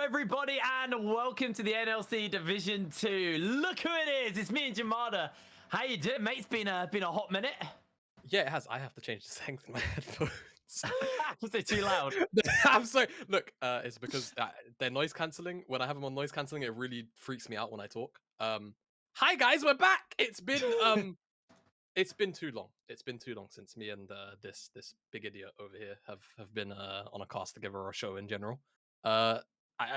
everybody, and welcome to the NLC Division 2. Look who it is. It's me and Jamada. How you doing, mate? It's been a hot minute. Yeah, it has. I have to change the settings in my headphones. Was it too loud? I'm sorry. Look, it's because they're noise cancelling. When I have them on noise cancelling, it really freaks me out when I talk. Hi guys, we're back. It's been too long. It's been too long since me and this big idiot over here have been on a cast together or a show in general.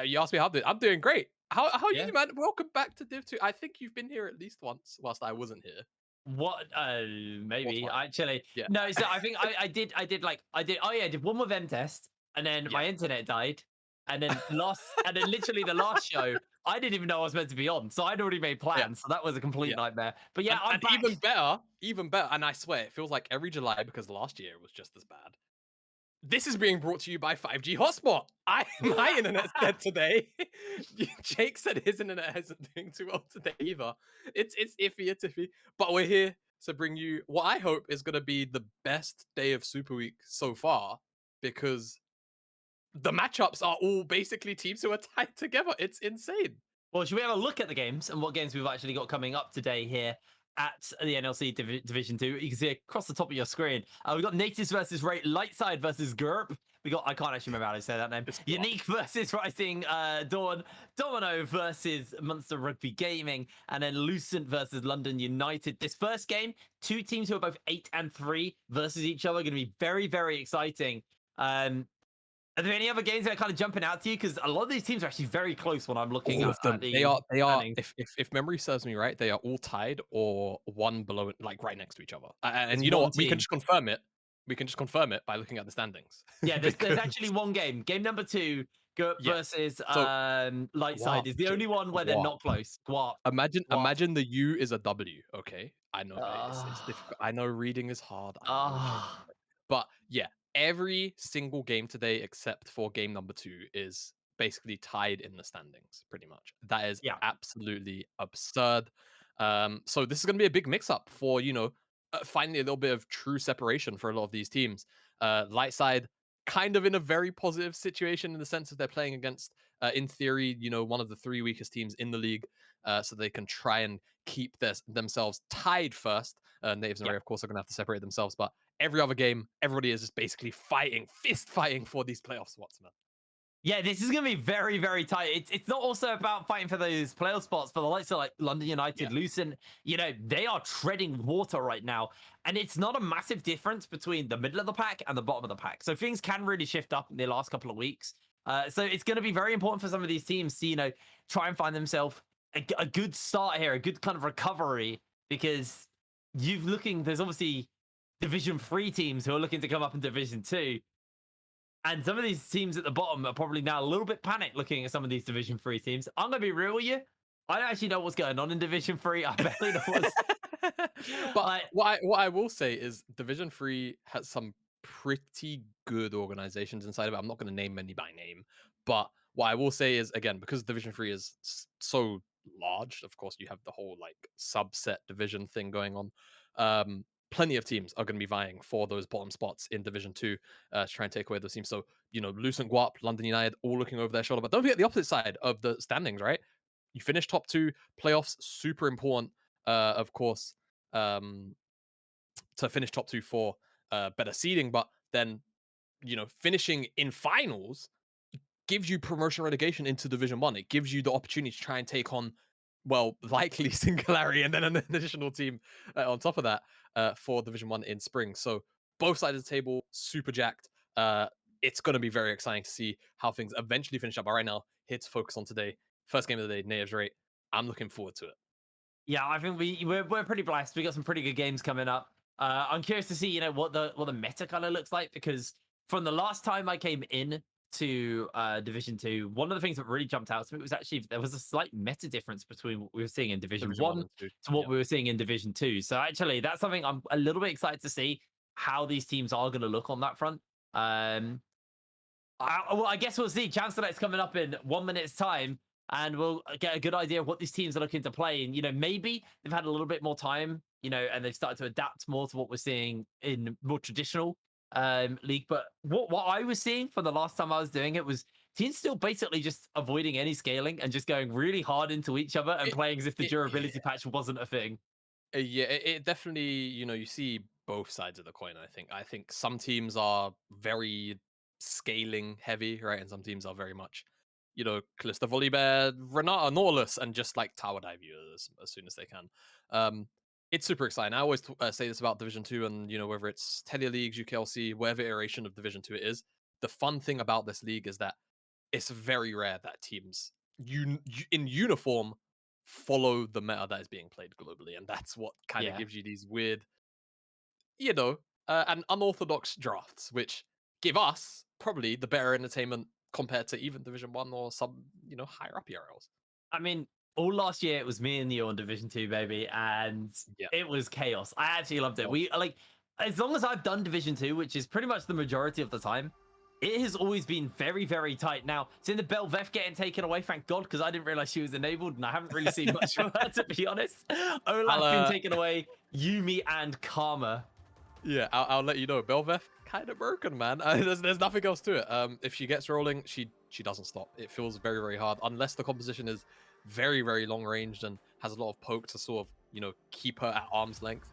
You asked me how I'm doing great. How are Yeah. you, man? Welcome back to Div 2. I think you've been here at least once whilst I wasn't here, What? or Maybe twice. actually. Yeah, No. So I think I did. Oh yeah, I did one with M test, and then yeah. my internet died, and then literally the last show, I didn't even know I was meant to be on, so I'd already made Yeah. plans, so that was a complete Yeah. nightmare. But yeah, I'm And back. even better, and I swear it feels like every July because last year was just as bad. This is being brought to you by 5G Hotspot. My internet's dead today. Jake said his internet isn't doing too well today either. It's iffy, but we're here to bring you what I hope is going to be the best day of Super Week so far because the matchups are all basically teams who are tied together. It's insane. Well, should we have a look at the games and what games we've actually got coming up today here at the NLC Division 2? You can see across the top of your screen. We've got Nativz versus Lightside versus GURP. I can't actually remember how to say that name. It's Unique versus Rising Dawn. Domino versus Munster Rugby Gaming. And then Lucent versus London United. This first game, two teams who are both 8 and 3 versus each other. Going to be very, very exciting. Are there any other games that are kind of jumping out to you? Because a lot of these teams are actually very close when I'm looking All at, of them. at the They are. standings. If memory serves me right, they are all tied or one below, like right next to each other. There's And you know one what? We can team. just confirm it. We can just confirm it by looking at the standings. Yeah, there's Because actually one game. Game number 2, GURP yeah. versus So Lightside Guap, is the Jake. only one where they're Guap. not close. Guap. Guap. Imagine the U is a W. Okay, I know it's Ah. difficult. I know reading is hard. I know, Jake. Ah. But yeah, every single game today except for game number 2 is basically tied in the standings, pretty much. That is Yeah. absolutely absurd. So this is going to be a big mix-up for finally a little bit of true separation for a lot of these teams. Lightside kind of in a very positive situation in the sense that they're playing against, in theory, one of the 3 weakest teams in the league, so they can try and keep themselves tied first. Nativz and Yeah. Ray, of course, are going to have to separate themselves, but every other game, everybody is just basically fist fighting for these playoff spots, man. Yeah, this is going to be very, very tight. It's not also about fighting for those playoff spots for the likes of like London Yeah, United, Lucent. They are treading water right now. And it's not a massive difference between the middle of the pack and the bottom of the pack. So things can really shift up in the last couple of weeks. So it's going to be very important for some of these teams to, try and find themselves a good start here, a good kind of recovery, because there's obviously Division 3 teams who are looking to come up in Division 2. And some of these teams at the bottom are probably now a little bit panicked looking at some of these Division 3 teams. I'm going to be real with you. I don't actually know what's going on in Division 3. I barely know what's... but I, what I will say is Division 3 has some pretty good organizations inside of it. I'm not going to name any by name, but what I will say is, again, because Division 3 is so large, of course, you have the whole like subset division thing going on. Plenty of teams are going to be vying for those bottom spots in Division 2 to try and take away those teams. So, Lucent, Guap, London United, all looking over their shoulder. But don't forget the opposite side of the standings, right? You finish top 2, playoffs, super important, of course, um, to finish top 2 for better seeding. But then, finishing in finals gives you promotion relegation into Division 1. It gives you the opportunity to try and take on, well, likely Singularity and then an additional team on top of that for Division 1 in spring. So both sides of the table, super jacked. It's going to be very exciting to see how things eventually finish up. But right now, here to focus on today. First game of the day, Nativz rate. I'm looking forward to it. yeah, I think we're pretty blessed. We got some pretty good games coming up. I'm curious to see, what the meta kind of looks like, because from the last time I came in to Division 2, one of the things that really jumped out to me was actually there was a slight meta difference between what we were seeing in Division Division 1 1 and 2. to what Yeah. we were seeing in Division 2. So actually, that's something I'm a little bit excited to see how these teams are going to look on that front. I guess we'll see. Chance Select's coming up in 1 minute's time, and we'll get a good idea of what these teams are looking to play. And maybe they've had a little bit more time, and they've started to adapt more to what we're seeing in more traditional league. But what I was seeing from the last time I was doing it was teams still basically just avoiding any scaling and just going really hard into each other and It, playing as if the yeah, durability patch wasn't a thing. yeah, it definitely, you see both sides of the coin. I think some teams are very scaling heavy, right, and some teams are very much, Callista Volibear, Renata Nautilus, and just like tower dive you as soon as they can. Um, it's super exciting. I always say this about Division Two, and whether it's Tele Leagues, UKLC, whatever iteration of Division Two it is. The fun thing about this league is that it's very rare that teams in uniform follow the meta that is being played globally, and that's what kind of Yeah. gives you these weird, and unorthodox drafts, which give us probably the better entertainment compared to even Division One or some higher up ERLs. I mean, all last year it was me and you on Division Two, baby, and Yeah. it was chaos. I actually loved it. Oh, We like as long as I've done Division Two, which is pretty much the majority of the time, it has always been very, very tight. Now, seeing the Belveth getting taken away, thank God, because I didn't realize she was enabled, and I haven't really seen much of her to be honest. Olaf being taken away, Yumi and Karma. Yeah, I'll let you know. Belveth kind of broken, man. There's nothing else to it. If she gets rolling, she doesn't stop. It feels very, very hard unless the composition is very, very long ranged and has a lot of poke to sort of keep her at arm's length.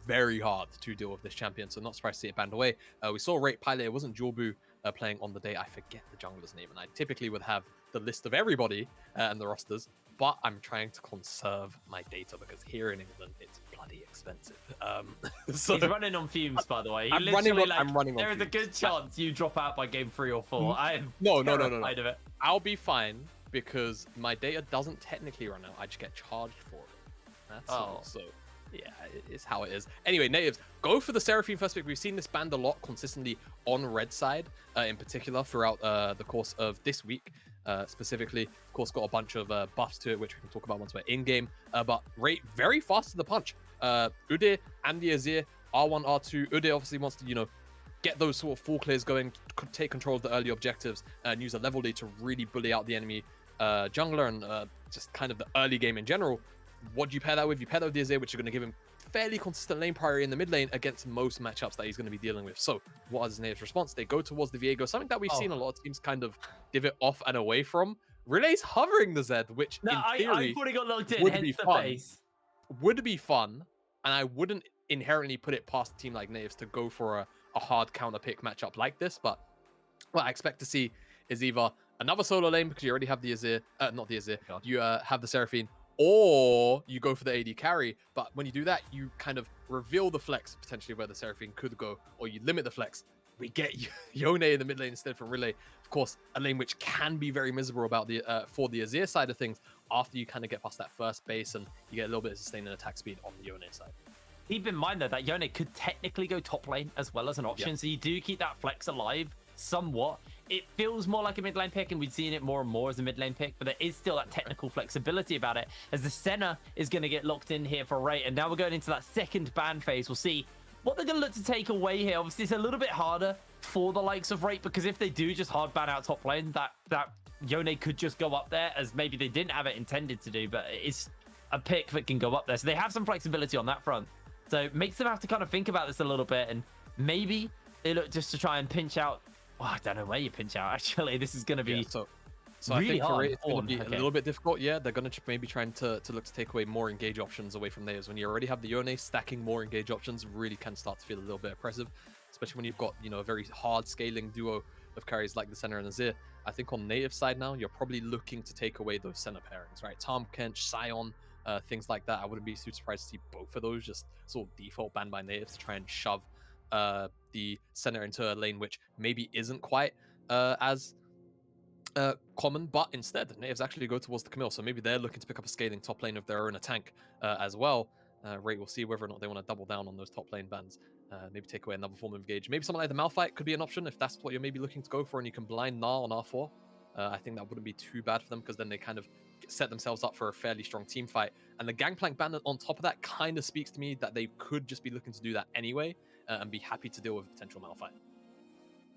Very hard to deal with this champion, so not surprised to see it banned away. We saw Rate Pilot. It wasn't Jorbu playing on the day. I forget the jungler's name, and I typically would have the list of everybody and the rosters, but I'm trying to conserve my data because here in England it's bloody expensive. So He's running on fumes, by the way. I'm running on there is a good chance you drop out by game 3 or 4. I'm no. terrified of it. I'll be fine because my data doesn't technically run out. I just get charged for it. That's all. So yeah, it's how it is. Anyway, Nativz, go for the Seraphine first pick. We've seen this banned a lot consistently on red side, in particular throughout the course of this week. Specifically, of course, got a bunch of buffs to it, which we can talk about once we're in game. But Rate very fast to the punch. Udyr and the Azir, R1, R2. Udyr obviously wants to, get those sort of full clears going, take control of the early objectives, and use a level lead to really bully out the enemy jungler and just kind of the early game in general. What do you pair that with? You pair that with the Azir, which is going to give him fairly consistent lane priority in the mid lane against most matchups that he's going to be dealing with. So what is Native's response? They go towards the Viego, something that we've seen a lot of teams kind of divot off and away from. Relay's hovering the Zed, which in theory I thought he got locked in, would be fun. Face. Would be fun, and I wouldn't inherently put it past a team like Nativz to go for a hard counter pick matchup like this, but what I expect to see is either another solo lane because you already have the Azir, not the Azir, you have the Seraphine, or you go for the AD carry. But when you do that, you kind of reveal the flex potentially where the Seraphine could go, or you limit the flex. We get Yone in the mid lane instead for Relay. Of course, a lane which can be very miserable about the for the Azir side of things after you kind of get past that first base and you get a little bit of sustained attack speed on the Yone side. Keep in mind though that Yone could technically go top lane as well as an option, so you do keep that flex alive somewhat. It feels more like a mid lane pick, and we've seen it more and more as a mid lane pick, but there is still that technical flexibility about it, as the Senna is going to get locked in here for Rate, and now we're going into that second ban phase. We'll see what they're going to look to take away here. Obviously, it's a little bit harder for the likes of Rate, because if they do just hard ban out top lane, that Yone could just go up there, as maybe they didn't have it intended to do, but it's a pick that can go up there. So they have some flexibility on that front. So it makes them have to kind of think about this a little bit, and maybe they look just to try and pinch out. Oh, I don't know where you pinch out, actually. This is going to be so really I think for Rate, it's hard. going to be a little bit difficult. Yeah, they're going to maybe trying to look to take away more engage options away from theirs. When you already have the Yone, stacking more engage options really can start to feel a little bit oppressive, especially when you've got a very hard scaling duo of carries like the Senna and Azir. I think on Native side now, you're probably looking to take away those Senna pairings, right? Tom Kench, Sion, things like that. I wouldn't be too surprised to see both of those just sort of default banned by Natives to try and shove the Senna into a lane which maybe isn't quite as common, but instead Natives actually go towards the Camille, so maybe they're looking to pick up a scaling top lane of their own, a tank as well. Rate will see whether or not they want to double down on those top lane bans, maybe take away another form of engage. Maybe something like the Malphite could be an option if that's what you're maybe looking to go for, and you can blind Gnar on R4. I think that wouldn't be too bad for them, because then they kind of set themselves up for a fairly strong team fight. And the Gangplank ban on top of that kind of speaks to me that they could just be looking to do that anyway, and be happy to deal with a potential Malphite.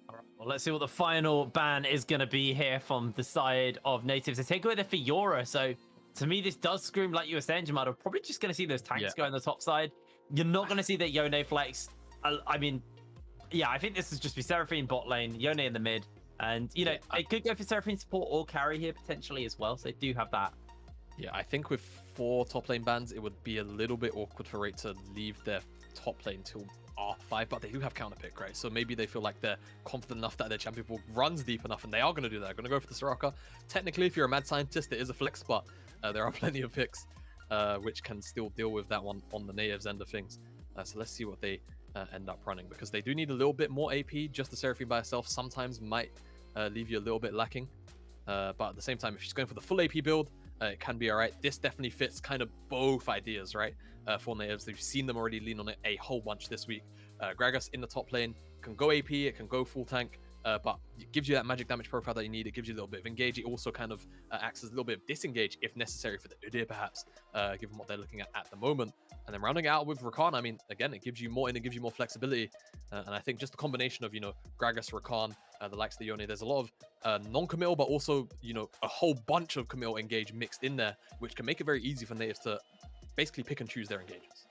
All right, well, let's see what the final ban is going to be here from the side of Natives. They take away the Fiora, so to me, this does scream, like you were saying, Jamal, we're probably just going to see those tanks go on the top side. You're not going to see that Yone flex. I mean, yeah, I think this is just be Seraphine bot lane, Yone in the mid, And, you know, they could go for Seraphine support or carry here potentially as well. So they do have that. Yeah, I think with 4 top lane bans, it would be a little bit awkward for Raid to leave their top lane till R5, but they do have counter pick, right? So maybe they feel like they're confident enough that their champion pool runs deep enough, and they are going to do that. They're going to go for the Soraka. Technically, if you're a mad scientist, it is a flex, but there are plenty of picks which can still deal with that one on the Nativz end of things. So let's see what they end up running, because they do need a little bit more AP. Just the Seraphine by herself sometimes might leave you a little bit lacking. But at the same time, if she's going for the full AP build, it can be all right. This definitely fits kind of both ideas, right? For Nativz, we've seen them already lean on it a whole bunch this week. Gragas in the top lane can go AP, it can go full tank, but it gives you that magic damage profile that you need. It gives you a little bit of engage. It also kind of acts as a little bit of disengage if necessary for the Udyr, perhaps, given what they're looking at the moment. And then rounding it out with Rakan, I mean, again, it gives you more and it gives you more flexibility. And I think just the combination of, you know, Gragas, Rakan, the likes of the Yone, there's a lot of non-committal, but also, you know, a whole bunch of committal engage mixed in there, which can make it very easy for Nativz to basically pick and choose their engages.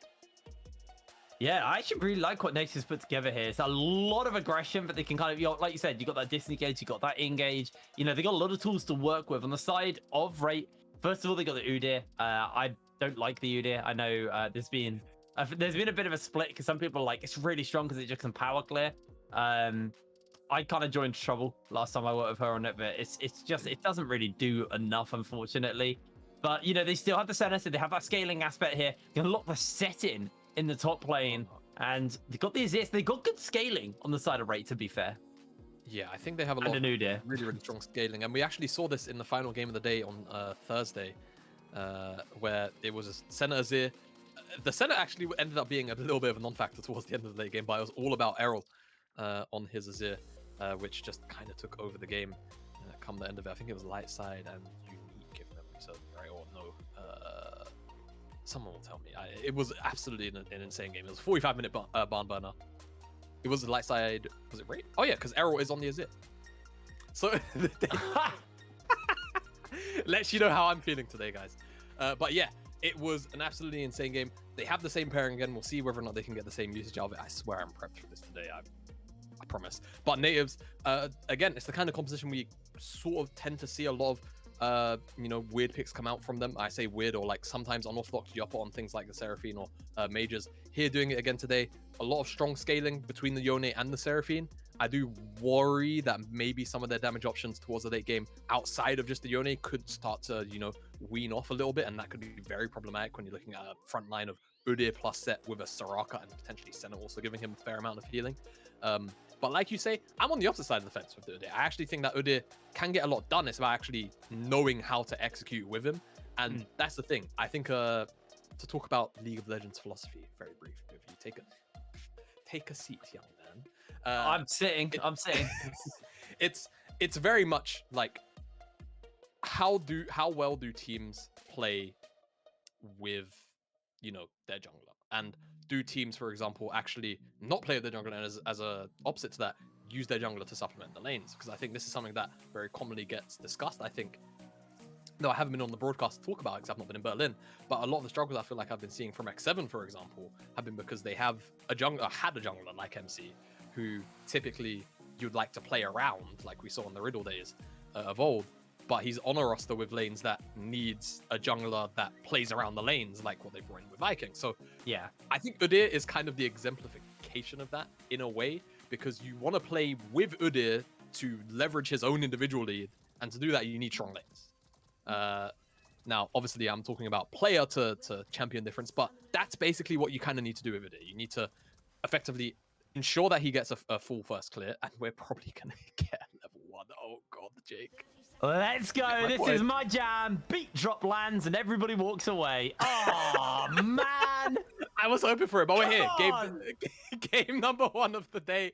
Yeah, I actually really like what Nativz put together here. It's a lot of aggression, but they can kind of, you know, like you said, you got that disengage, you got that engage. You know, they got a lot of tools to work with on the side of Rate. First of all, they got the Udyr. I don't like the Udyr. I know there's been a bit of a split because some people are like it's really strong because it just can power clear. I kind of joined trouble last time I worked with her on it, but it's just it doesn't really do enough, unfortunately. But you know, they still have the center, so they have that scaling aspect here. They can lock the set in the top lane, and they got the assist. They got good scaling on the side of Rate, to be fair. Yeah, I think they have a lot of Udyr. really, really strong scaling. And we actually saw this in the final game of the day on Thursday, where it was a center Azir. The center actually ended up being a little bit of a non-factor towards the end of the late game, but it was all about Errol on his Azir, which just kind of took over the game come the end of it. I think it was light side and unique, if memory serves me right, or no. Someone will tell me. It was absolutely an insane game. It was a 45-minute barn burner. It was the light side. Was it Raid? Oh yeah, because Errol is on the Azir. So lets you know how I'm feeling today, guys. But yeah, it was an absolutely insane game. They have the same pairing again. We'll see whether or not they can get the same usage out of it. I swear I'm prepped for this today. I promise. But Nativz, again, it's the kind of composition we sort of tend to see a lot of you know, weird picks come out from them. I say weird, or like sometimes unorthodox Yoppa on things like the Seraphine or Mages. Here doing it again today, a lot of strong scaling between the Yone and the Seraphine. I do worry that maybe some of their damage options towards the late game outside of just the Yone could start to, you know, wean off a little bit, and that could be very problematic when you're looking at a front line of Udyr plus set with a Soraka and potentially Senna also giving him a fair amount of healing. But like you say, I'm on the opposite side of the fence with the Udyr. I actually think that Udyr can get a lot done. It's about actually knowing how to execute with him. And that's the thing. I think to talk about League of Legends philosophy, very briefly, if you take a seat, young man. I'm sitting. It's very much like how well do teams play with, you know, their jungler, and do teams, for example, actually not play with their jungler, and as a opposite to that, use their jungler to supplement the lanes? Because I think this is something that very commonly gets discussed. I think, no, I haven't been on the broadcast to talk about it because I've not been in Berlin, but a lot of the struggles I feel like I've been seeing from X7, for example, have been because they have a jungler, had a jungler like MC, who typically you'd like to play around, like we saw in the Riddle days of old, but he's on a roster with lanes that needs a jungler that plays around the lanes, like what they've brought in with Viking. So Yeah. I think Udyr is kind of the exemplification of that in a way, because you want to play with Udyr to leverage his own individual lead, and to do that you need strong lanes. Now, obviously, I'm talking about player to champion difference, but that's basically what you kind of need to do with Udyr. You need to effectively ensure that he gets a full first clear, and we're probably going to get level 1. Oh god, Jake. Let's go. This is my jam. Beat drop lands and everybody walks away. Oh, man. I was hoping for it, but we're here. Game number 1 of the day.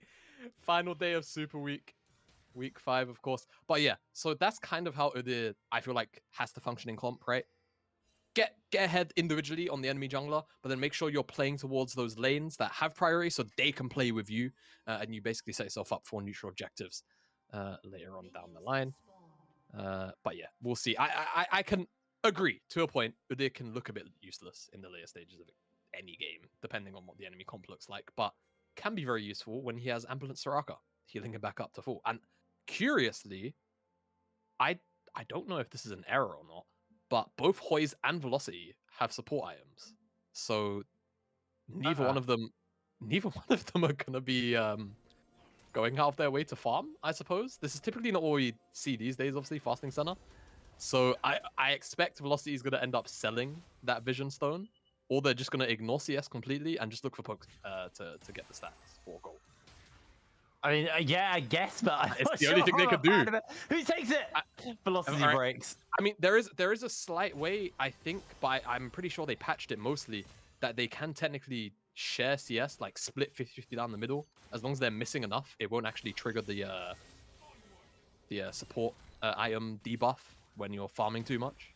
Final day of Super Week. Week 5, of course. But yeah, so that's kind of how Udyr, I feel like, has to function in comp, right? Get ahead individually on the enemy jungler, but then make sure you're playing towards those lanes that have priority so they can play with you, and you basically set yourself up for neutral objectives later on down the line. But yeah, we'll see. I can agree to a point. Udyr can look a bit useless in the later stages of any game, depending on what the enemy comp looks like, but can be very useful when he has Ambulant Soraka healing him back up to full. And curiously, I don't know if this is an error or not, but both Hoys and Velocity have support items. So neither one of them are gonna be going out of their way to farm, I suppose. This is typically not what we see these days, obviously, Fasting Center. So I expect Velocity is gonna end up selling that Vision Stone, or they're just gonna ignore CS completely and just look for pokes to get the stats for gold. I mean, yeah, I guess, but I'm It's not the only sure thing they I'm a could do. fan of it. Who takes it? Velocity Alright. breaks. I mean, there is a slight way, I think, but I'm pretty sure they patched it mostly, that they can technically share CS, like split 50-50 down the middle. As long as they're missing enough, it won't actually trigger the support item debuff when you're farming too much.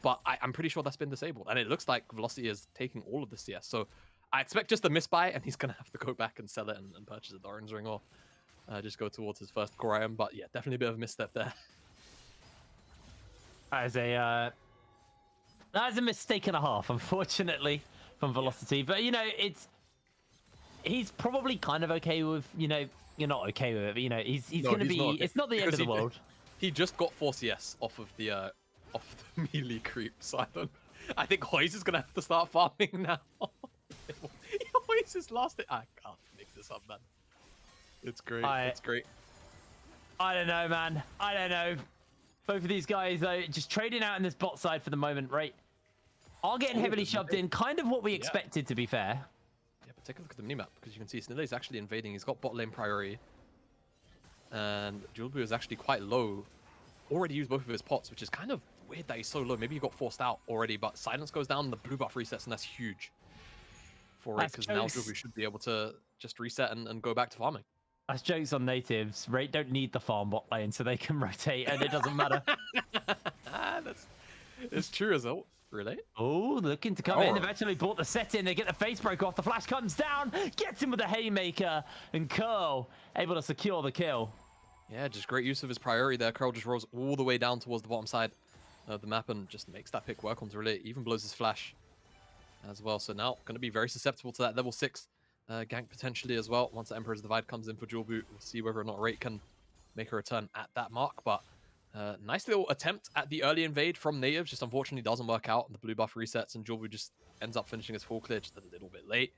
But I'm pretty sure that's been disabled, and it looks like Velocity is taking all of the CS. So I expect just a misbuy, and he's gonna have to go back and sell it and purchase a Doran's Ring, or just go towards his first core item. But yeah, definitely a bit of a misstep there. That is a mistake and a half, unfortunately, from Velocity. But you know, he's probably kind of okay with, you know, you're not okay with it, but you know, he's No, gonna he's be. not okay, It's not the end of the world. He just got 4 CS off of the melee creep, so I think Hoys is gonna have to start farming now. Hoys is last. I can't make this up, man. It's great. It's great. I don't know, man. I don't know. Both of these guys, though, just trading out in this bot side for the moment, right? Are getting heavily shoved in. Kind of what we expected, to be fair. Yeah, but take a look at the minimap, because you can see Snilly's actually invading. He's got bot lane priority. And Julbu is actually quite low. Already used both of his pots, which is kind of weird that he's so low. Maybe he got forced out already, but silence goes down, the blue buff resets, and that's huge for it, because now Julbu should be able to just reset and go back to farming. That's jokes on Nativz. Right? Don't need the farm bot lane, so they can rotate, and it doesn't matter. It's true as well. Really? Oh, looking to come in. They've actually bought the set in. They get the face break off. The flash comes down, gets him with the haymaker, and Curl able to secure the kill. Yeah, just great use of his priority there. Curl just rolls all the way down towards the bottom side of the map and just makes that pick work onto Relay. Even blows his flash as well. So now going to be very susceptible to that level 6 gank potentially as well. Once the Emperor's Divide comes in for Julbu, we'll see whether or not Rate can make a return at that mark. But nice little attempt at the early invade from Nativz, just unfortunately doesn't work out. The blue buff resets and Julbu just ends up finishing his full clear just a little bit late.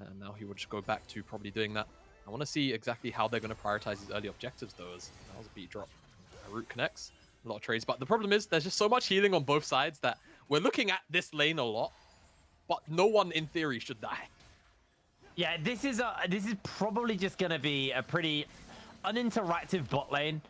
And now he will just go back to probably doing that. I want to see exactly how they're going to prioritize these early objectives, though, as that was a beat drop. Root connects, a lot of trades, but the problem is there's just so much healing on both sides that we're looking at this lane a lot, but no one in theory should die. Yeah, this is probably just going to be a pretty uninteractive bot lane.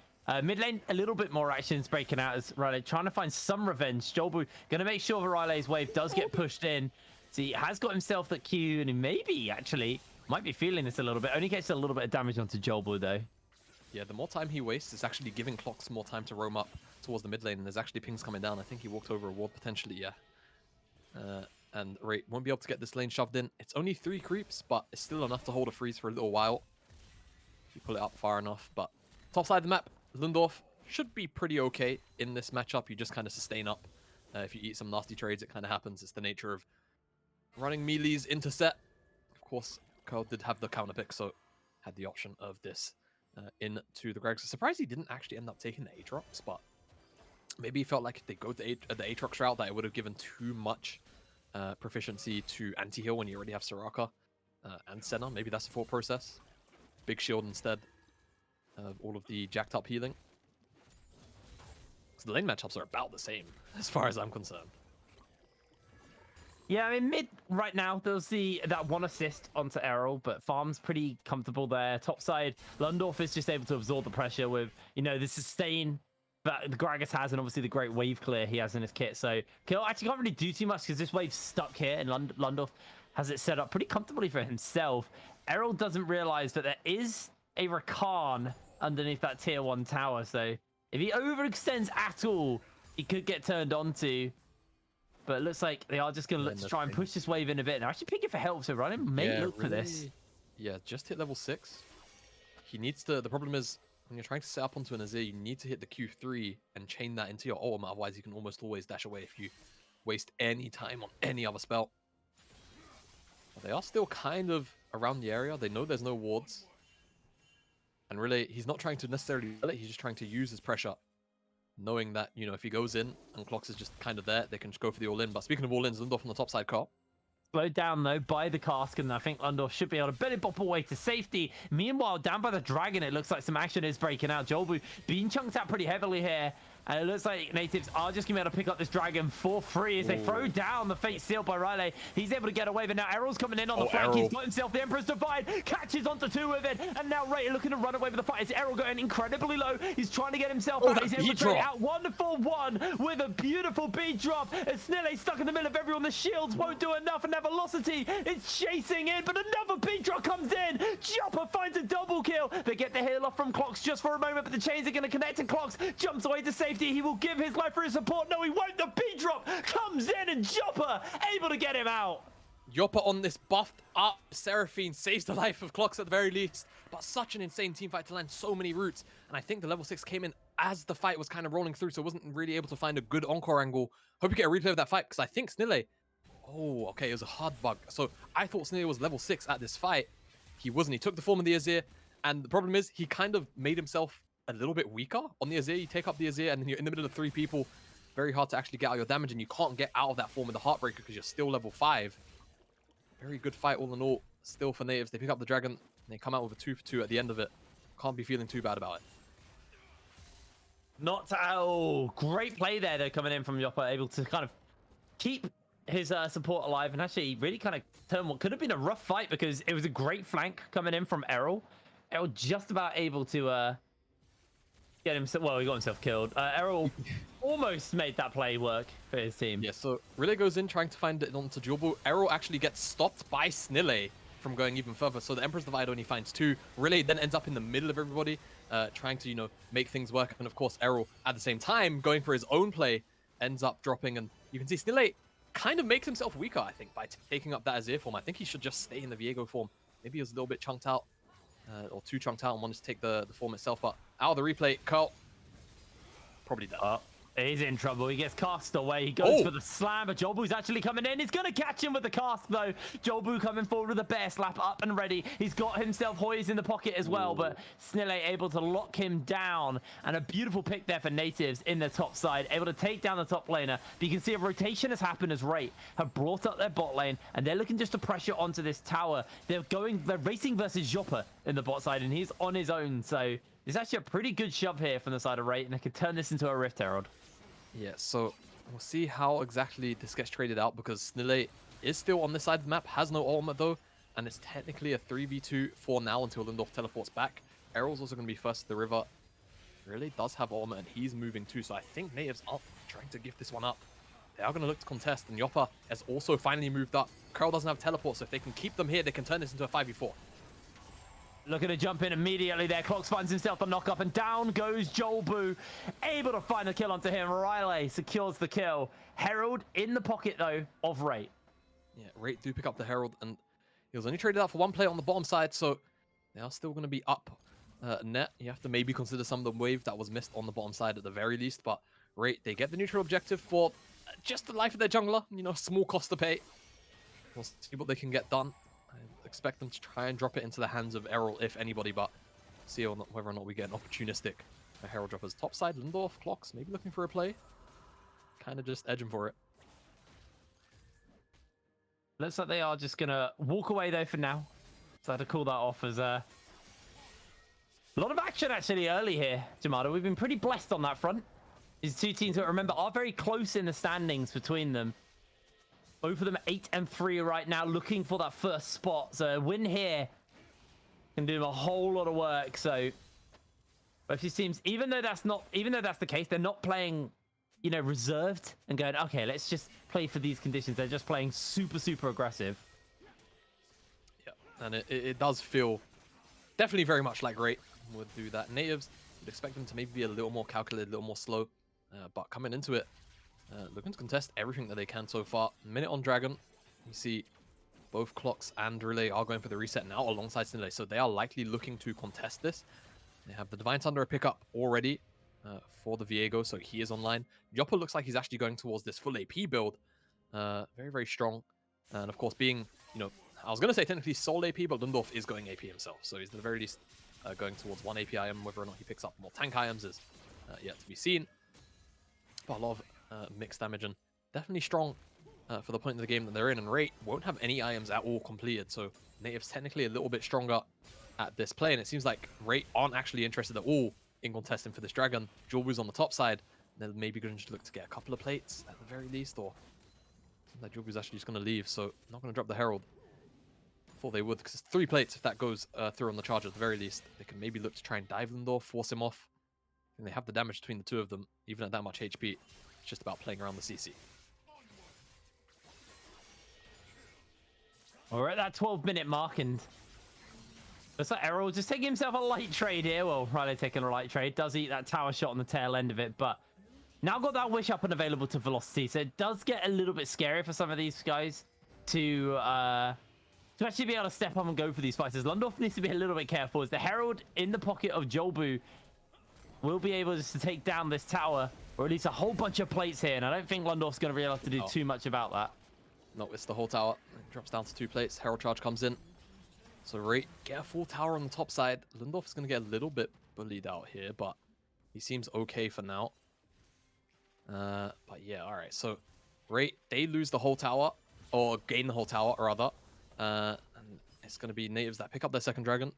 Mid lane, a little bit more actions breaking out as Riley trying to find some revenge. Jolbu going to make sure that Riley's wave does get pushed in. So he has got himself that Q, and he maybe actually might be feeling this a little bit. Only gets a little bit of damage onto Jolbu, though. Yeah, the more time he wastes, it's actually giving Clocks more time to roam up towards the mid lane, and there's actually pings coming down. I think he walked over a ward potentially, yeah. And Rate won't be able to get this lane shoved in. It's only 3 creeps, but it's still enough to hold a freeze for a little while. If you pull it up far enough, but top side of the map, Lundorf should be pretty okay in this matchup. You just kind of sustain up. If you eat some nasty trades, it kind of happens. It's the nature of running melees into set. Of course, Curl did have the counter pick, so had the option of this into the Greg. So surprised he didn't actually end up taking the Aatrox, but maybe he felt like if they go the Aatrox route, that it would have given too much proficiency to anti-heal when you already have Soraka and Senna. Maybe that's the thought process. Big shield instead of all of the jacked up healing. So the lane matchups are about the same as far as I'm concerned. Yeah, I mean, mid right now, there's that 1 assist onto Errol, but Farm's pretty comfortable there. Top side, Lundorf is just able to absorb the pressure with, you know, the sustain that the Gragas has, and obviously the great wave clear he has in his kit. So Kill actually can't really do too much because this wave's stuck here, and Lundorf has it set up pretty comfortably for himself. Errol doesn't realize that there is a Rakan underneath that tier 1 tower, so if he overextends at all, he could get turned onto. But it looks like they are just going to look to try and push this wave in a bit. They're actually picking for help, so Running may look for this. Yeah, just hit level 6. He needs to... The problem is, when you're trying to set up onto an Azir, you need to hit the Q3 and chain that into your ultimate. Otherwise, you can almost always dash away if you waste any time on any other spell. But they are still kind of around the area. They know there's no wards. And really, he's not trying to necessarily sell it, he's just trying to use his pressure, knowing that, you know, if he goes in and Clocks is just kind of there, they can just go for the all-in. But speaking of all-ins, Lundorf on the top side, Carl. Slowed down though by the cask, and I think Lundorf should be able to belly bop away to safety. Meanwhile, down by the dragon, it looks like some action is breaking out. Jolbu being chunked out pretty heavily here, and it looks like Nativz are just gonna be able to pick up this dragon for free as they throw down the fate sealed by Riley. He's able to get away, but now Errol's coming in on the flank. He's got himself the Emperor's Divide, catches onto two with it, and now Ray looking to run away with the fight. Is Errol going incredibly low? He's trying to get himself out. He's able to trade out 1-for-1 with a beautiful beat drop. As Snille stuck in the middle of everyone. The shields won't do enough, and that velocity is chasing in, but another beat drop comes in. Chopper finds a double kill. They get the heal off from Clocks just for a moment, but the chains are going to connect, and Clocks jumps away to safety. He will give his life for his support. No, he won't. The beat drop comes in, and Chopper able to get him out. Yoppa on this buffed up Seraphine saves the life of Clocks at the very least, but such an insane team fight to land so many roots. And I think the level 6 came in as the fight was kind of rolling through, so wasn't really able to find a good encore angle. Hope you get a replay of that fight, because I think Snille... Oh, okay, it was a hard bug. So I thought Snille was level 6 at this fight. He wasn't. He took the form of the Azir, and the problem is he kind of made himself a little bit weaker on the Azir. You take up the Azir, and then you're in the middle of 3 people. Very hard to actually get out your damage, and you can't get out of that form with the Heartbreaker because you're still level 5. Very good fight all in all. Still for Nativz. They pick up the dragon, and they come out with a 2-for-2 at the end of it. Can't be feeling too bad about it. Not to, oh, great play there though coming in from Yoppa, able to kind of keep his support alive and actually really kind of turn what could have been a rough fight, because it was a great flank coming in from Errol. Errol just about able to get himself, well, he got himself killed. Errol almost made that play work for his team. Yeah, so Relay goes in trying to find it onto Jolbu. Errol actually gets stopped by Snille from going even further, so the Emperor's Divide only finds 2. Relay then ends up in the middle of everybody, trying to, you know, make things work. And of course, Errol, at the same time, going for his own play, ends up dropping. And you can see Snille kind of makes himself weaker, I think, by taking up that Azir form. I think he should just stay in the Viego form. Maybe he was a little bit chunked out, or too chunked out, and wanted to take the form itself. But out of the replay, Carl, probably done. He's in trouble. He gets cast away. He goes for the slam, but Jolbu's actually coming in. He's going to catch him with the cast, though. Jolbu coming forward with a bear slap up and ready. He's got himself Hoys in the pocket as well, but Snille able to lock him down. And a beautiful pick there for Nativz in the top side, able to take down the top laner. But you can see a rotation has happened as Wraith have brought up their bot lane, and they're looking just to pressure onto this tower. They're racing versus Joppa in the bot side, and he's on his own. So it's actually a pretty good shove here from the side of Wraith, and they could turn this into a Rift Herald. Yeah, so we'll see how exactly this gets traded out, because Snille is still on this side of the map, has no ultimate though, and it's technically a 3v2 for now until Lundorf teleports back. Errol's also going to be first to the river. Really does have ultimate, and he's moving too, so I think Nativz are trying to give this one up. They are going to look to contest, and Yoppa has also finally moved up. Curl doesn't have teleport, so if they can keep them here, they can turn this into a 5v4. Looking to jump in immediately there. Clocks finds himself the knock up, and down goes Jolbu. Able to find the kill onto him. Riley secures the kill. Herald in the pocket, though, of Wraith. Yeah, Wraith do pick up the Herald, and he was only traded out for 1 player on the bottom side, so they are still going to be up net. You have to maybe consider some of the wave that was missed on the bottom side at the very least, but Wraith, they get the neutral objective for just the life of their jungler. You know, small cost to pay. We'll see what they can get done. I expect them to try and drop it into the hands of Errol, if anybody, but see whether or not we get an opportunistic Herald droppers. Top side, Lundorf, Clocks, maybe looking for a play. Kind of just edging for it. Looks like they are just going to walk away, though, for now. So I had to call that off as a lot of action, actually, early here, Jamada. We've been pretty blessed on that front. These two teams, that remember, are very close in the standings between them. Both of them 8 and 3 right now, looking for that first spot. So a win here can do them a whole lot of work. So both these teams, even though that's the case, they're not playing, you know, reserved and going, okay, let's just play for these conditions. They're just playing super, super aggressive. Yeah, and it does feel definitely very much like Wraith would do that. Nativz would expect them to maybe be a little more calculated, a little more slow, but coming into it, looking to contest everything that they can so far. Minute on Dragon. You see both Clocks and Relay are going for the reset now alongside Snille, so they are likely looking to contest this. They have the Divine Thunder pickup already for the Viego, so he is online. Yoppa looks like he's actually going towards this full AP build. Very, very strong. And of course, being, you know, I was going to say technically sole AP, but Lundorf is going AP himself, so he's at the very least going towards one AP item. Whether or not he picks up more tank items is yet to be seen. But a lot of mixed damage and definitely strong for the point of the game that they're in. And Rate won't have any items at all completed, so Nativz technically a little bit stronger at this play. And it seems like Rate aren't actually interested at all in contesting for this dragon. Jawboo's on the top side. They're maybe going to look to get a couple of plates at the very least, or that Jawboo's actually just going to leave, so not going to drop the Herald. Thought they would, because it's 3 plates if that goes through on the charge at the very least. They can maybe look to try and dive Lindor, force him off. And they have the damage between the two of them, even at that much HP. It's just about playing around the CC. We're at that 12-minute mark, and looks like Errol just taking himself a light trade here. Well, Riley taking a light trade. Does eat that tower shot on the tail end of it, but now got that wish up and available to Velocity, so it does get a little bit scary for some of these guys to actually be able to step up and go for these fights. As Lundorf needs to be a little bit careful, as the Herald in the pocket of Jolbu will be able just to take down this tower, or at least a whole bunch of plates here, and I don't think Lundorf's going to be able to do too much about that. No, it's the whole tower. It drops down to 2 plates. Herald charge comes in. So Rate get a full tower on the top side. Lundorf is going to get a little bit bullied out here, but he seems okay for now. But yeah, all right. So Rate, they lose the whole tower, or gain the whole tower, rather. And it's going to be Nativz that pick up their second dragon.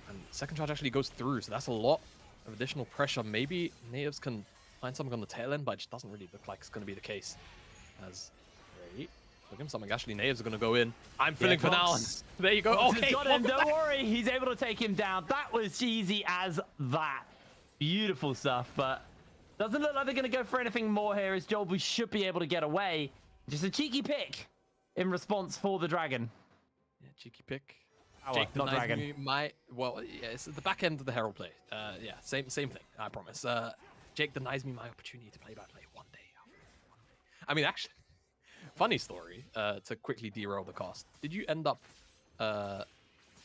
And second charge actually goes through, so that's a lot of additional pressure. Maybe Nativz can find something on the tail end, but it just doesn't really look like it's going to be the case. As Rate, look at something. Actually, Nativz are going to go in. I'm feeling for now. There you go. Okay, got him. Don't worry. He's able to take him down. That was easy as that. Beautiful stuff, but doesn't look like they're going to go for anything more here, as Jolbu should be able to get away. Just a cheeky pick in response for the dragon. Yeah, cheeky pick. Jake, not dragon. Well, yeah, it's the back end of the Herald play. Yeah, same thing, I promise. Jake denies me my opportunity to play by play one day. I mean, actually, funny story, to quickly derail the cast. Did you end up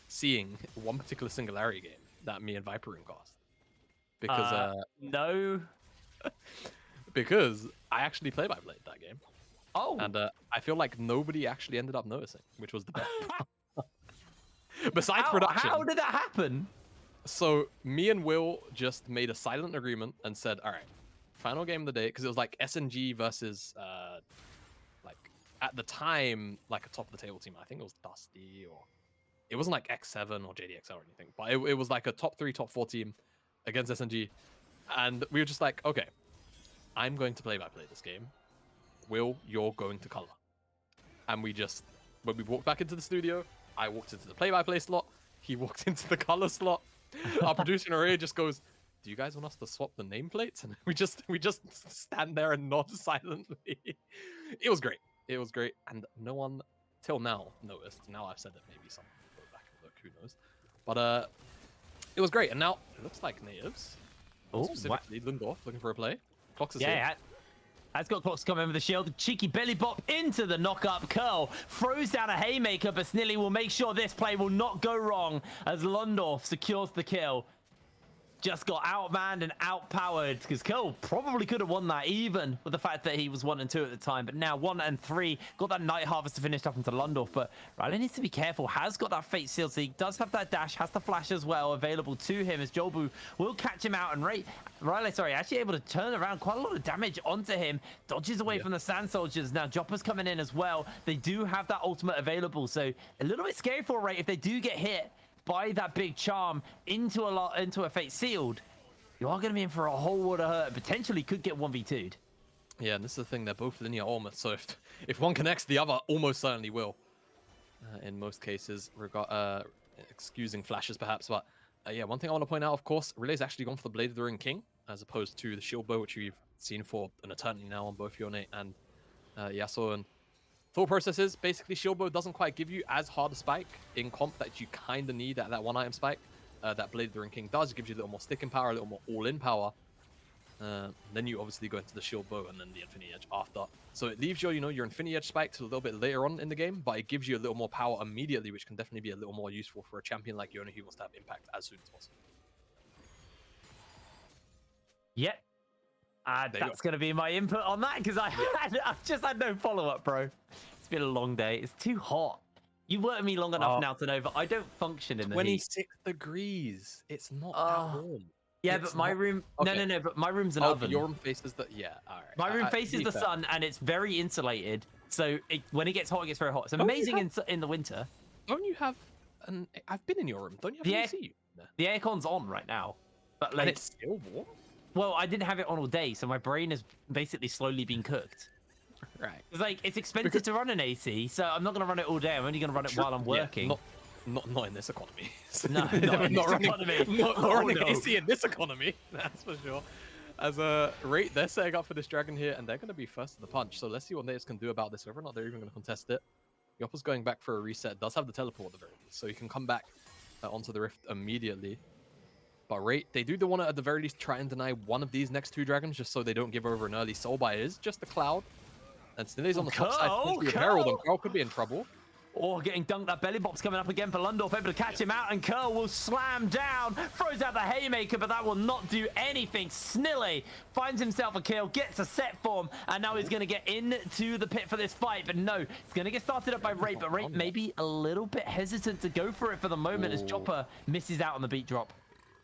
seeing one particular Singularity game that me and Viperoon cast? Because no. Because I actually play-by-played that game. Oh. And I feel like nobody actually ended up noticing, which was the best part. Besides production. How did that happen? So me and Will just made a silent agreement and said, all right, final game of the day, because it was like SNG versus, like, at the time, like a top-of-the-table team. I think it was Dusty, or it wasn't like X7 or JDXL or anything, but it was like a top 3, top 4 team against SNG. And we were just like, okay, I'm going to play-by-play this game. Will, you're going to color. And we just, when we walked back into the studio, I walked into the play-by-play slot. He walked into the color slot. Our producer Array just goes, "Do you guys want us to swap the nameplates?" And we just stand there and nod silently. It was great. It was great, and no one till now noticed. Now I've said it, maybe someone will go back and look. Who knows? But it was great, and now it looks like Nativz, specifically Lundorf, looking for a play. Clocks is here. Has got Clocks coming in with the shield. Cheeky belly bop into the knock-up. Curl throws down a haymaker, but Snilly will make sure this play will not go wrong as Lundorf secures the kill. Just got outmanned and outpowered, because Curl probably could have won that, even with the fact that he was 1 and 2 at the time. But now 1 and 3, got that Night Harvester finished up into Lundorf. But Riley needs to be careful. Has got that Fate Seal, so he does have that dash, has the flash as well available to him, as Jolbu will catch him out. And Riley, actually able to turn around quite a lot of damage onto him. Dodges away from the Sand Soldiers. Now Jopper's coming in as well. They do have that ultimate available, so a little bit scary for Ray if they do get hit by that big charm into a Fate Sealed. You are going to be in for a whole lot of hurt. Potentially could get 1v2'd. Yeah, and this is the thing. They're both linear almost, so if one connects, the other almost certainly will. In most cases, excusing flashes perhaps. But yeah, one thing I want to point out, of course, Relay's actually gone for the Blade of the Ring King, as opposed to the Shield Bow, which we've seen for an eternity now on both Yone and Yasuo. And thought process is basically Shield Bow doesn't quite give you as hard a spike in comp that you kind of need at that one item spike. That Blade of the Ring King does. It gives you a little more sticking power, a little more all-in power. Then you obviously go into the Shield Bow and then the Infinity Edge after. So it leaves your Infinity Edge spike to a little bit later on in the game, but it gives you a little more power immediately, which can definitely be a little more useful for a champion like Yone who wants to have impact as soon as possible. Yep. That's going to be my input on that, because I've just had no follow-up, bro. It's been a long day. It's too hot. You worked me long enough now to know that I don't function in the heat. 26 degrees. It's not that Oh. warm. Yeah, It's but my not- room. Okay. No. But my room's an Oh, oven. your room faces the. Yeah, all right. My room to faces be the fair, sun, and it's very insulated. So when it gets hot, it gets very hot. It's Don't you amazing have- in the winter. Don't you have an? I've been in your room. Don't you have The an air- AC? There? The aircon's on right now, but And like, it's still warm. well, I didn't have it on all day, so my brain has basically slowly been cooked. Right. It's like it's expensive to run an AC, so I'm not gonna run it all day. I'm only gonna run it while I'm Yeah, working. not in this economy. No, not in this economy. Not Oh, running no. AC in this economy. That's for sure. As a rate, they're setting up for this dragon here, and they're going to be first to the punch. So let's see what Nativz can do about this. Whether or not they're even going to contest it. Yoppa's going back for a reset. Does have the teleport at the very least, so he can come back onto the rift immediately. But rate, they do want to at the very least try and deny one of these next two dragons, just so they don't give over an early soul buy. It is just a cloud. And Snilly's on the top side potentially with Herald, and Carl could be in trouble. Or getting dunked. That belly bop's coming up again for Lundorf, able to catch him out, and Curl will slam down, throws out the haymaker, but that will not do anything. Snilly finds himself a kill, gets a set form, and now he's going to get into the pit for this fight. But no, it's going to get started up by Rate, but Rate maybe a little bit hesitant to go for it for the moment as Joppa misses out on the beat drop.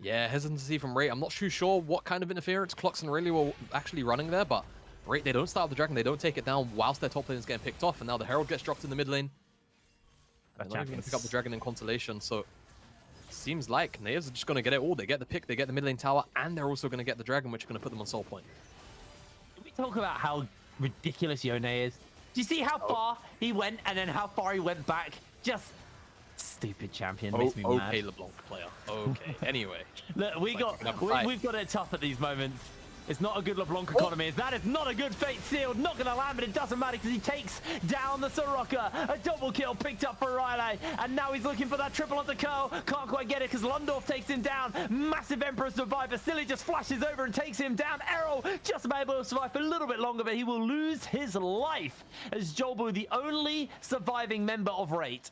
Yeah, hesitancy from Rate. I'm not too sure what kind of interference Clocks and Rayleigh were actually running there, but Rate, they don't start with the dragon, they don't take it down whilst their top lane is getting picked off, and now the Herald gets dropped in the mid lane. They're not even going to pick up the dragon in consolation, so seems like Nativz are just going to get it all. They get the pick, they get the mid lane tower, and they're also going to get the dragon, which is going to put them on soul point. Can we talk about how ridiculous Yone is? Do you see how far he went and then how far he went back? Just stupid champion. Makes me mad. Okay, LeBlanc player. Okay, anyway. Look, we've got it tough at these moments. It's not a good LeBlanc economy. That is not a good fate sealed. Not going to land, but it doesn't matter because he takes down the Soroka. A double kill picked up for Riley. And now he's looking for that triple onto Curl. Can't quite get it because Lundorf takes him down. Massive Emperor survivor. Silly just flashes over and takes him down. Errol just about able to survive for a little bit longer, but he will lose his life as Jolbu, the only surviving member of Rate.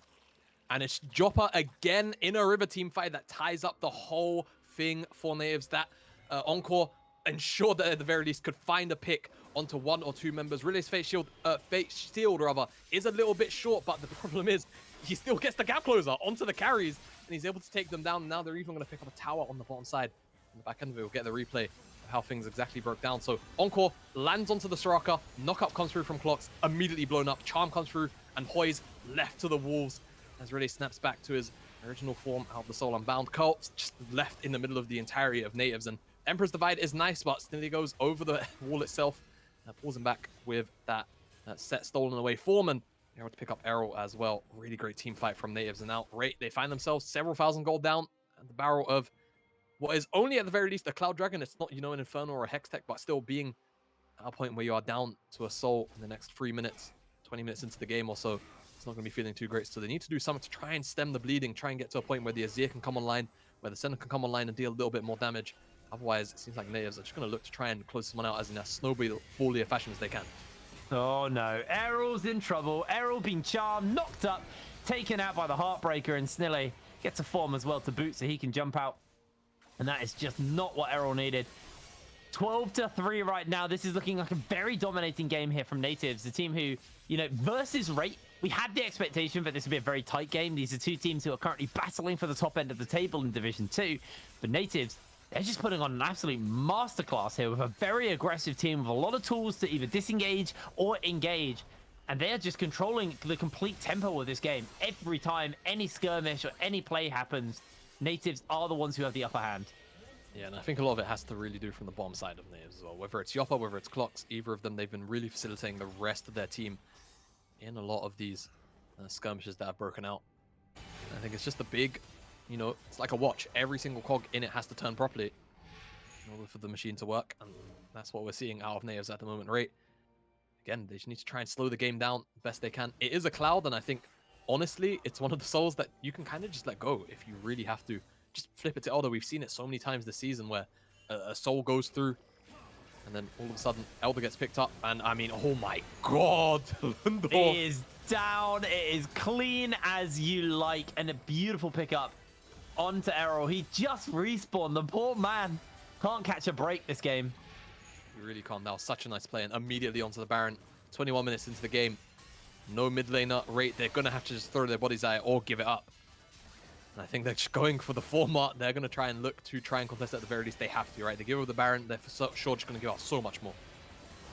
And it's Joppa again in a river team fight that ties up the whole thing for Nativz. That Encore ensured that at the very least could find a pick onto one or two members. Relay's Fate Shield is a little bit short, but the problem is he still gets the gap closer onto the carries, and he's able to take them down. Now they're even going to pick up a tower on the bottom side. On the back end of it, we'll get the replay of how things exactly broke down. So Encore lands onto the Soraka, knockup comes through from Clocks, immediately blown up. Charm comes through, and Hoy's left to the wolves as Relay snaps back to his original form out of the Soul Unbound. Curl just left in the middle of the entirety of Nativz, and Emperor's Divide is nice, but Snilly goes over the wall itself, pulls him back with that set stolen away form, and they're able to pick up Errol as well. Really great team fight from Nativz, and now Rate, they find themselves several thousand gold down at the barrel of what is only at the very least a Cloud Dragon. It's not, an Inferno or a Hex Tech, but still being at a point where you are down to a soul in the next 3 minutes, 20 minutes into the game or so. It's not going to be feeling too great, so they need to do something to try and stem the bleeding, try and get to a point where the Azir can come online, where the Center can come online and deal a little bit more damage. Otherwise, it seems like Nativz are just going to look to try and close someone out as in a snowballier fashion as they can. Oh no, Errol's in trouble. Errol being charmed, knocked up, taken out by the Heartbreaker, and Snilly gets a form as well to boot so he can jump out. And that is just not what Errol needed. 12-3 right now. This is looking like a very dominating game here from Nativz, the team who, versus Rate. We had the expectation that this would be a very tight game. These are two teams who are currently battling for the top end of the table in Division 2. But Nativz, they're just putting on an absolute masterclass here with a very aggressive team with a lot of tools to either disengage or engage. And they are just controlling the complete tempo of this game. Every time any skirmish or any play happens, Nativz are the ones who have the upper hand. Yeah, and I think a lot of it has to really do from the bottom side of Nativz as well. Whether it's Yoppa, whether it's Clocks, either of them, they've been really facilitating the rest of their team in a lot of these skirmishes that have broken out. I think it's just a big, it's like a watch. Every single cog in it has to turn properly in order for the machine to work, and that's what we're seeing out of Nativz at the moment. Rate, again, they just need to try and slow the game down the best they can. It is a Cloud, and I think, honestly, it's one of the souls that you can kind of just let go if you really have to. Just flip it to Elder. We've seen it so many times this season where a soul goes through, and then all of a sudden, Elder gets picked up, and I mean, oh my god! It is down. It is clean as you like, and a beautiful pickup onto Errol. He just respawned. The poor man can't catch a break this game. He really can't. That was such a nice play, and immediately onto the Baron. 21 minutes into the game, No mid laner rate. They're going to have to just throw their bodies at it or give it up. And I think they're just going for the format. They're going to try and look to try and contest at the very least. They have to, right? They give over the Baron. They're for sure just going to give out so much more.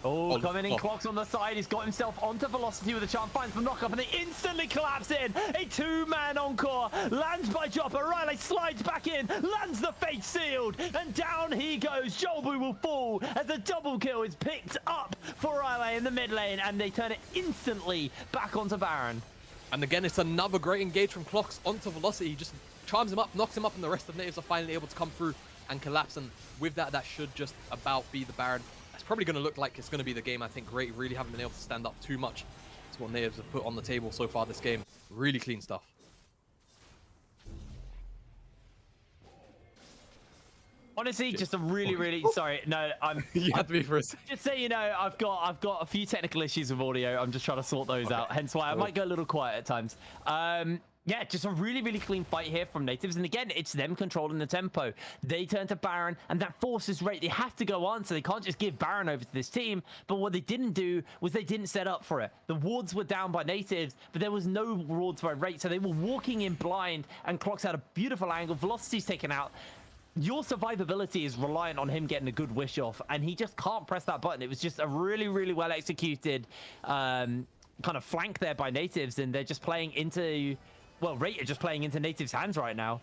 Oh, coming in, Clocks on the side. He's got himself onto Velocity with a charm, finds the knock-up, and they instantly collapse in. A two-man encore lands by Jopper. Riley slides back in, lands the fate sealed, and down he goes. Jolbu will fall as the double kill is picked up for Riley in the mid lane, and they turn it instantly back onto Baron. And again, it's another great engage from Clocks onto Velocity. He just charms him up, knocks him up, and the rest of Nativz are finally able to come through and collapse. And with that, that should just about be the Baron. It's probably going to look like it's going to be the game. I think Great really haven't been able to stand up too much to what Nativz have put on the table so far this game. Really clean stuff. Honestly, just a really sorry. No, I'm. You had to be for a second. Just so you know, I've got a few technical issues with audio. I'm just trying to sort those out. Hence why I might go a little quiet at times. Yeah, just a really clean fight here from Nativz. And again, it's them controlling the tempo. They turn to Baron, and that forces Rate. They have to go on, so they can't just give Baron over to this team. But what they didn't do was they didn't set up for it. The wards were down by Nativz, but there was no wards by Rate. So they were walking in blind, and Clocks had a beautiful angle. Velocity's taken out. Your survivability is reliant on him getting a good wish off, and he just can't press that button. It was just a really well executed kind of flank there by Nativz, and they're just playing into... Well, Rate are just playing into Nativ's hands right now.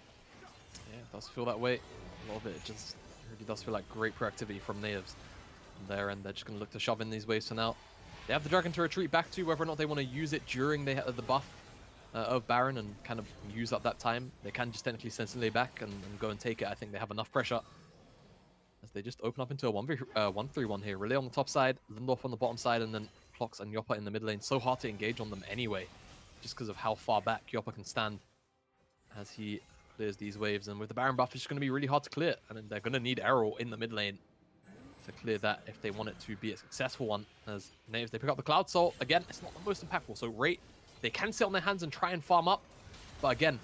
Yeah, it does feel that way. A lot of it just really does feel like great proactivity from Nativz there, and they're just going to look to shove in these waves for now. They have the Dragon to retreat back to. Whether or not they want to use it during the buff of Baron and kind of use up that time, they can just technically send Sinlay back and go and take it. I think they have enough pressure as they just open up into a 1-3-1 here. Relay on the top side, Lindorf on the bottom side, and then Clocks and Yopper in the mid lane. So hard to engage on them anyway, just because of how far back Yopper can stand as he clears these waves. And with the Baron buff, it's just going to be really hard to clear. And then they're going to need Errol in the mid lane to clear that if they want it to be a successful one. As Nativz, they pick up the Cloud Soul. Again, it's not the most impactful. So Rate, they can sit on their hands and try and farm up. But again,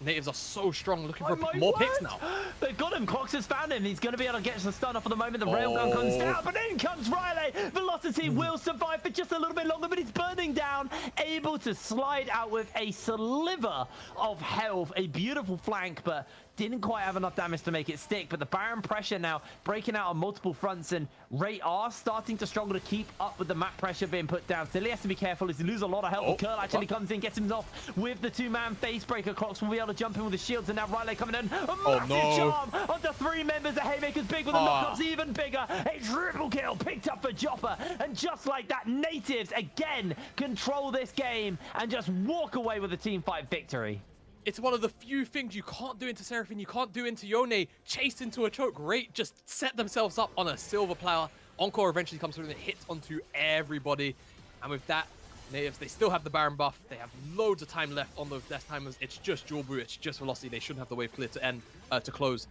Nativz are so strong, looking for more picks now. They've got him. Clocks has found him. He's going to be able to get the stun off for the moment. The railgun comes down, but in comes Riley. Velocity will survive for just a little bit longer, but he's burning down, able to slide out with a sliver of health. A beautiful flank, but didn't quite have enough damage to make it stick. But the Baron pressure now breaking out on multiple fronts, and Ray are starting to struggle to keep up with the map pressure being put down. Still, he has to be careful as he loses a lot of health. Curl actually comes in, gets him off with the two-man face breaker. Clocks will be able to jump in with the shields, and now Riley coming in. A massive charm onto three members. The Haymaker's big with the knockups even bigger. A triple kill picked up for Jopper, and just like that, Nativz again control this game and just walk away with a team fight victory. It's one of the few things you can't do into Seraphine, you can't do into Yone. Chased into a choke, Rate just set themselves up on a silver platter. Encore eventually comes through and it hits onto everybody. And with that, Nativz, they still have the Baron buff. They have loads of time left on those death timers. It's just Jolbu, it's just Velocity. They shouldn't have the wave clear to end, to close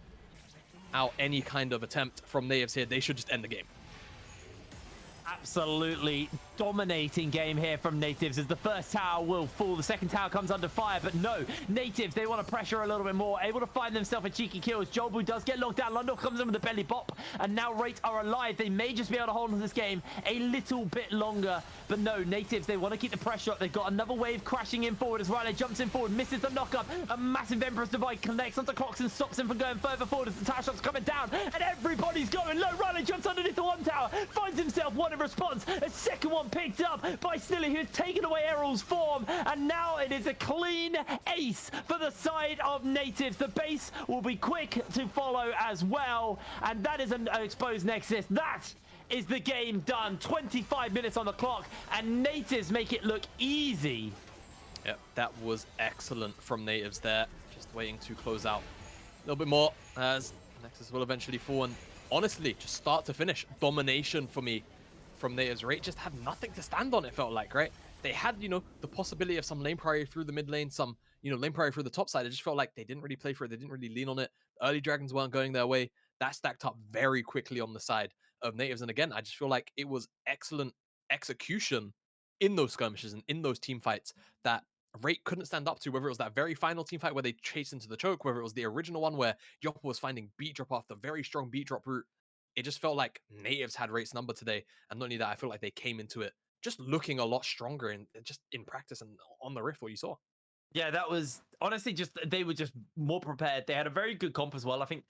out any kind of attempt from Nativz here. They should just end the game. Absolutely dominating game here from Nativz as the first tower will fall. The second tower comes under fire, but no, Nativz, they want to pressure a little bit more, able to find themselves a cheeky kill as Jolbu does get locked down. Lundorf comes in with a belly bop, and now Rate are alive. They may just be able to hold on to this game a little bit longer, but no, Nativz, they want to keep the pressure up. They've got another wave crashing in forward as Riley jumps in forward, misses the knockup. A massive Emperor's Divide connects onto Clocks and stops him from going further forward as the tower shot's coming down, and everybody's going low. Riley jumps underneath the one tower, finds himself one in response. A second one picked up by Snilly, who has taken away Errol's form, and now it is a clean ace for the side of Nativz. The base will be quick to follow as well, and that is an exposed Nexus. That is the game done. 25 minutes on the clock, and Nativz make it look easy. Yep, that was excellent from Nativz there. Just waiting to close out a little bit more as Nexus will eventually fall. And honestly, just start to finish, domination for me from Nativz. Rate just had nothing to stand on, it felt like, right? They had, you know, the possibility of some lane priority through the mid lane, some, you know, lane priority through the top side. It just felt like they didn't really play for it. They didn't really lean on it. The early dragons weren't going their way. That stacked up very quickly on the side of Nativz. And again, I just feel like it was excellent execution in those skirmishes and in those team fights that Rate couldn't stand up to, whether it was that very final team fight where they chased into the choke, whether it was the original one where Yopper was finding beat drop after very strong beat drop route. It just felt like Nativz had Rate's number today. And not only that, I feel like they came into it just looking a lot stronger in just in practice and on the Rift. What you saw. Yeah, that was honestly just they were just more prepared. They had a very good comp as well. I think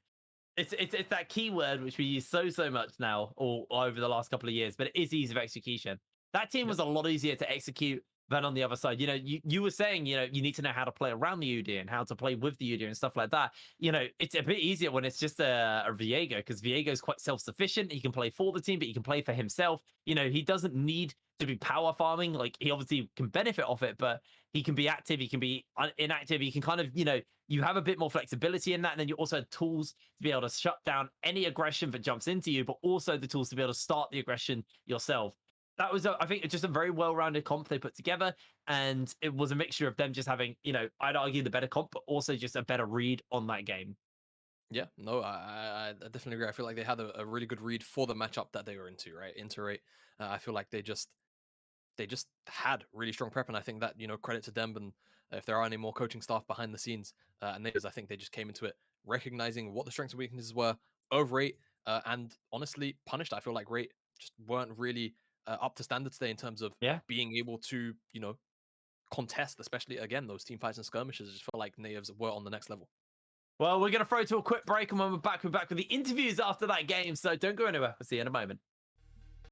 it's that keyword which we use so much now or over the last couple of years, but it is ease of execution. That team Yep. was a lot easier to execute than on the other side. You know, you were saying, you know, you need to know how to play around the UD and how to play with the UD and stuff like that. You know, it's a bit easier when it's just a Viego because Viego's quite self-sufficient. He can play for the team, but he can play for himself. You know, he doesn't need to be power farming. Like he obviously can benefit off it, but he can be active, he can be inactive, he can kind of, you know, you have a bit more flexibility in that. And then you also have tools to be able to shut down any aggression that jumps into you, but also the tools to be able to start the aggression yourself. That was, I think, just a very well-rounded comp they put together, and it was a mixture of them just having, you know, I'd argue the better comp, but also just a better read on that game. Yeah, no, I definitely agree. I feel like they had a really good read for the matchup that they were into, right? Interate. I feel like they just had really strong prep, and I think that credit to them. And if there are any more coaching staff behind the scenes, and Nativz, I think they just came into it recognizing what the strengths and weaknesses were of Rate, and honestly punished. I feel like Rate just weren't really up to standard today in terms of Yeah. being able to contest, especially again those team fights and skirmishes. I just felt like Nativz were on the next level. Well, we're going to throw to a quick break, and when we're back with the interviews after that game. So don't go anywhere. We'll see you in a moment.